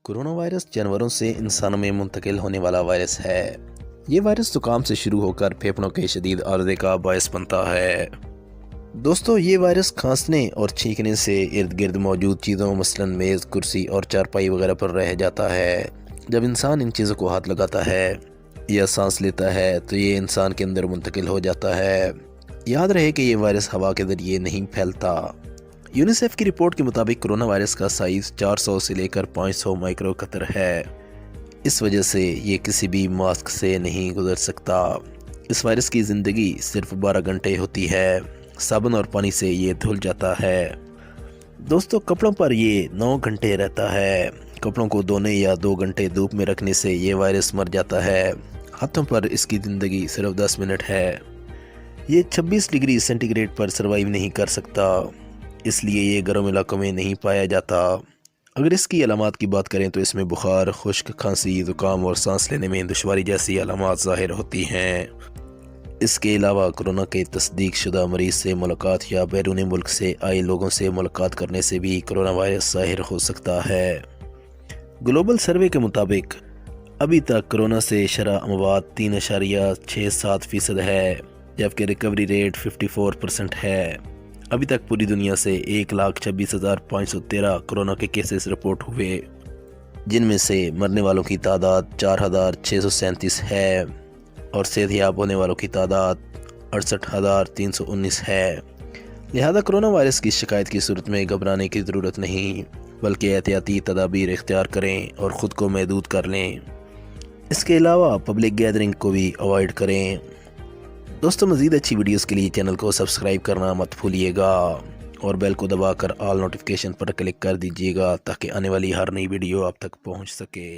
Corona virus جانوروں سے انسانوں میں منتقل ہونے والا وائرس ہے۔ یہ وائرس زکام سے شروع ہو کر پھیپھڑوں کے شدید عارضے کا باعث بنتا ہے۔ دوستو، یہ وائرس کھانسنے اور چھینکنے سے ارد گرد موجود چیزوں مثلاً میز، کرسی اور چارپائی وغیرہ پر رہ جاتا ہے۔ جب انسان ان چیزوں کو ہاتھ لگاتا ہے یا سانس لیتا ہے تو یہ انسان کے اندر منتقل ہو جاتا ہے۔ یاد رہے کہ یہ وائرس ہوا کے ذریعے نہیں پھیلتا۔ یونیسیف کی رپورٹ کے مطابق کرونا وائرس کا سائز 400 سے لے کر 500 مائکرو قطر ہے۔ اس وجہ سے یہ کسی بھی ماسک سے نہیں گزر سکتا۔ اس وائرس کی زندگی صرف 12 گھنٹے ہوتی ہے۔ صابن اور پانی سے یہ دھل جاتا ہے۔ دوستو، کپڑوں پر یہ 9 گھنٹے رہتا ہے۔ کپڑوں کو دھونے یا 2 گھنٹے دھوپ میں رکھنے سے یہ وائرس مر جاتا ہے۔ ہاتھوں پر اس کی زندگی صرف 10 منٹ ہے۔ یہ 26 ڈگری سینٹی گریڈ پر سروائیو نہیں کر سکتا، اس لیے یہ گرم علاقوں میں نہیں پایا جاتا۔ اگر اس کی علامات کی بات کریں تو اس میں بخار، خشک، کھانسی، زکام اور سانس لینے میں دشواری جیسی علامات ظاہر ہوتی ہیں۔ اس کے علاوہ کورونا کے تصدیق شدہ مریض سے ملاقات یا بیرون ملک سے آئے لوگوں سے ملاقات کرنے سے بھی کورونا وائرس ظاہر ہو سکتا ہے۔ گلوبل سروے کے مطابق ابھی تک کورونا سے شرح اموات 3.67% ہے، جبکہ ریکوری ریٹ 54% ہے۔ ابھی تک پوری دنیا سے 1,26,513 کورونا کے کیسز رپورٹ ہوئے، جن میں سے مرنے والوں کی تعداد 4,637 ہے اور صحت یاب ہونے والوں کی تعداد 68,319 ہے۔ لہذا کورونا وائرس کی شکایت کی صورت میں گھبرانے کی ضرورت نہیں، بلکہ احتیاطی تدابیر اختیار کریں اور خود کو محدود کر لیں۔ اس کے علاوہ پبلک گیدرنگ کو بھی اوائڈ کریں۔ دوستو، مزید اچھی ویڈیوز کے لیے چینل کو سبسکرائب کرنا مت بھولیے گا اور بیل کو دبا کر آل نوٹیفیکیشن پر کلک کر دیجیے گا تاکہ آنے والی ہر نئی ویڈیو آپ تک پہنچ سکے۔